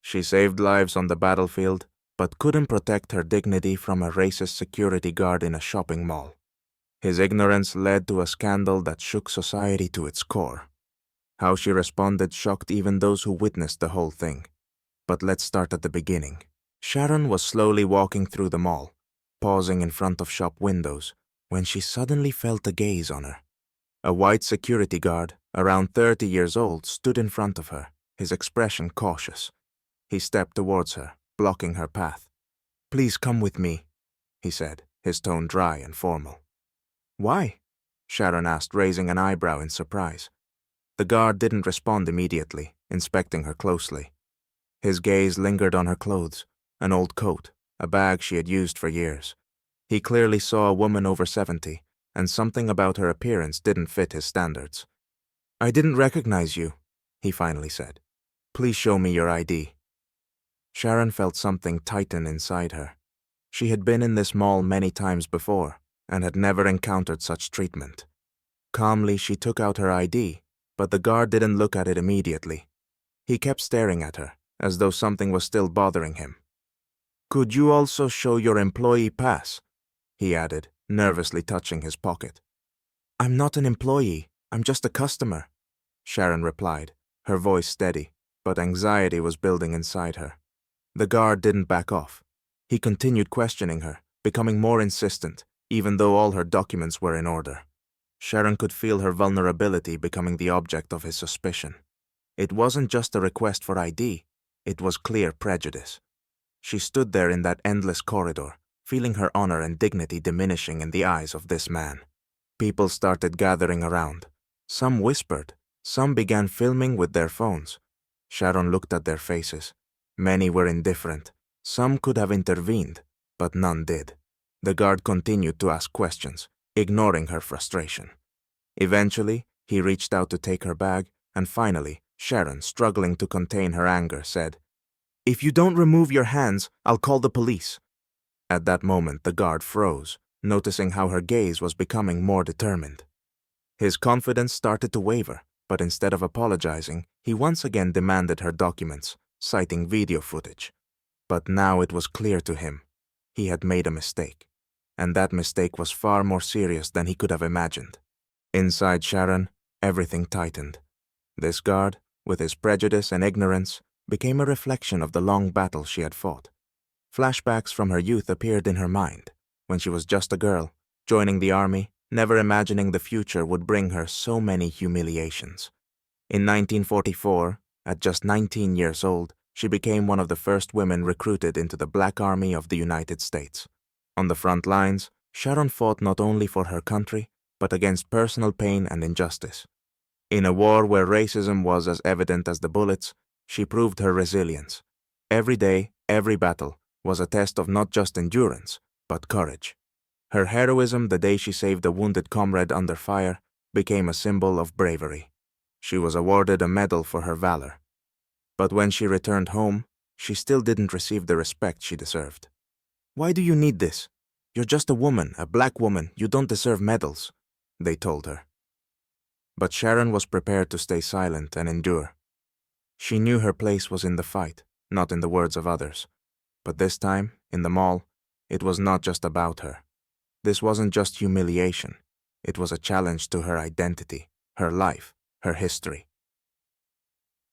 She saved lives on the battlefield, but couldn't protect her dignity from a racist security guard in a shopping mall. His ignorance led to a scandal that shook society to its core. How she responded shocked even those who witnessed the whole thing. But let's start at the beginning. Sharon was slowly walking through the mall, pausing in front of shop windows, when she suddenly felt a gaze on her. A white security guard, around 30 years old, stood in front of her, his expression cautious. He stepped towards her, blocking her path. "Please come with me," he said, his tone dry and formal. "Why?" Sharon asked, raising an eyebrow in surprise. The guard didn't respond immediately, inspecting her closely. His gaze lingered on her clothes, an old coat, a bag she had used for years. He clearly saw a woman over 70, and something about her appearance didn't fit his standards. "I didn't recognize you," he finally said. "Please show me your ID." Sharon felt something tighten inside her. She had been in this mall many times before, and had never encountered such treatment. Calmly, she took out her ID, but the guard didn't look at it immediately. He kept staring at her, as though something was still bothering him. "Could you also show your employee pass?" he added, nervously touching his pocket. "I'm not an employee, I'm just a customer," Sharon replied, her voice steady, but anxiety was building inside her. The guard didn't back off. He continued questioning her, becoming more insistent, even though all her documents were in order. Sharon could feel her vulnerability becoming the object of his suspicion. It wasn't just a request for ID, it was clear prejudice. She stood there in that endless corridor, feeling her honor and dignity diminishing in the eyes of this man. People started gathering around. Some whispered, some began filming with their phones. Sharon looked at their faces. Many were indifferent. Some could have intervened, but none did. The guard continued to ask questions, ignoring her frustration. Eventually, he reached out to take her bag, and finally, Sharon, struggling to contain her anger, said, "If you don't remove your hands, I'll call the police." At that moment, the guard froze, noticing how her gaze was becoming more determined. His confidence started to waver, but instead of apologizing, he once again demanded her documents, citing video footage. But now it was clear to him. He had made a mistake, and that mistake was far more serious than he could have imagined. Inside Sharon, everything tightened. This guard, with his prejudice and ignorance, became a reflection of the long battle she had fought. Flashbacks from her youth appeared in her mind, when she was just a girl, joining the army, never imagining the future would bring her so many humiliations. In 1944, at just 19 years old, she became one of the first women recruited into the Black Army of the United States. On the front lines, Sharon fought not only for her country, but against personal pain and injustice. In a war where racism was as evident as the bullets, she proved her resilience. Every day, every battle, was a test of not just endurance, but courage. Her heroism the day she saved a wounded comrade under fire became a symbol of bravery. She was awarded a medal for her valor. But when she returned home, she still didn't receive the respect she deserved. "Why do you need this? You're just a woman, a black woman, you don't deserve medals," they told her. But Sharon was prepared to stay silent and endure. She knew her place was in the fight, not in the words of others. But this time, in the mall, it was not just about her. This wasn't just humiliation. It was a challenge to her identity, her life, her history.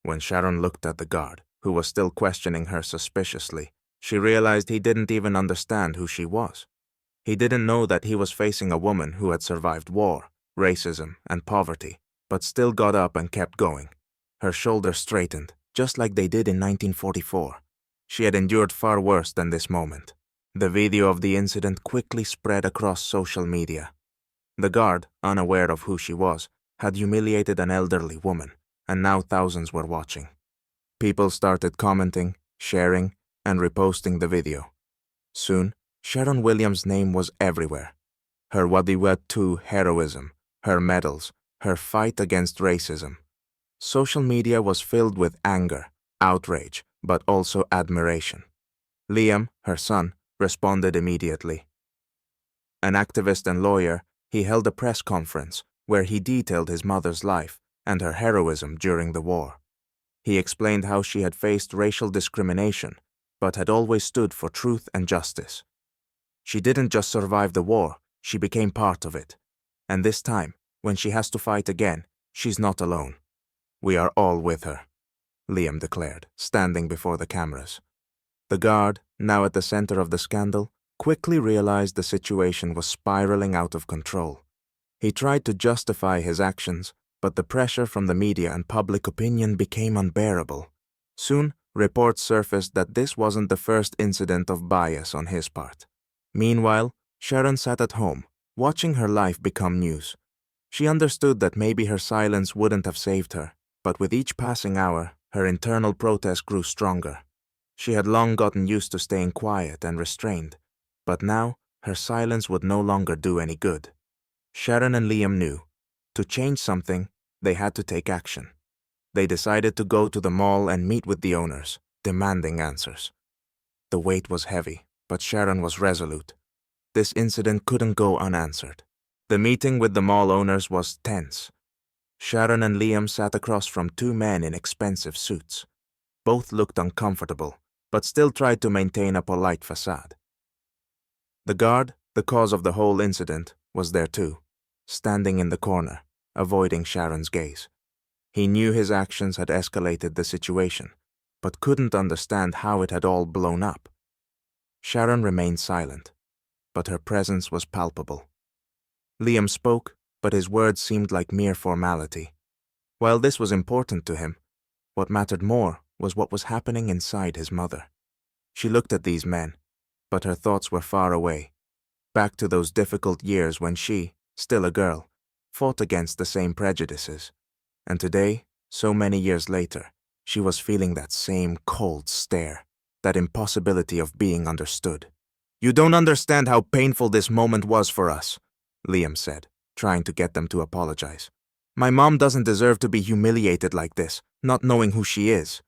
When Sharon looked at the guard, who was still questioning her suspiciously, she realized he didn't even understand who she was. He didn't know that he was facing a woman who had survived war, racism, and poverty, but still got up and kept going. Her shoulders straightened, just like they did in 1944. She had endured far worse than this moment. The video of the incident quickly spread across social media. The guard, unaware of who she was, had humiliated an elderly woman, and now thousands were watching. People started commenting, sharing, and reposting the video. Soon, Sharon Williams' name was everywhere. Her Wadiwatu heroism, her medals, her fight against racism. Social media was filled with anger, outrage, but also admiration. Liam, her son, responded immediately. An activist and lawyer, he held a press conference where he detailed his mother's life and her heroism during the war. He explained how she had faced racial discrimination, but had always stood for truth and justice. She didn't just survive the war, she became part of it. And this time, when she has to fight again, she's not alone. We are all with her, Liam declared, standing before the cameras. The guard, now at the center of the scandal, quickly realized the situation was spiraling out of control. He tried to justify his actions, but the pressure from the media and public opinion became unbearable. Soon, reports surfaced that this wasn't the first incident of bias on his part. Meanwhile, Sharon sat at home, watching her life become news. She understood that maybe her silence wouldn't have saved her, but with each passing hour, her internal protest grew stronger. She had long gotten used to staying quiet and restrained, but now her silence would no longer do any good. Sharon and Liam knew, to change something, they had to take action. They decided to go to the mall and meet with the owners, demanding answers. The weight was heavy, but Sharon was resolute. This incident couldn't go unanswered. The meeting with the mall owners was tense. Sharon and Liam sat across from two men in expensive suits. Both looked uncomfortable, but still tried to maintain a polite facade. The guard, the cause of the whole incident, was there too, standing in the corner, avoiding Sharon's gaze. He knew his actions had escalated the situation, but couldn't understand how it had all blown up. Sharon remained silent, but her presence was palpable. Liam spoke, but his words seemed like mere formality. While this was important to him, what mattered more was what was happening inside his mother. She looked at these men, but her thoughts were far away, back to those difficult years when she, still a girl, fought against the same prejudices. And today, so many years later, she was feeling that same cold stare, that impossibility of being understood. "You don't understand how painful this moment was for us," Liam said, trying to get them to apologize. "My mom doesn't deserve to be humiliated like this, not knowing who she is."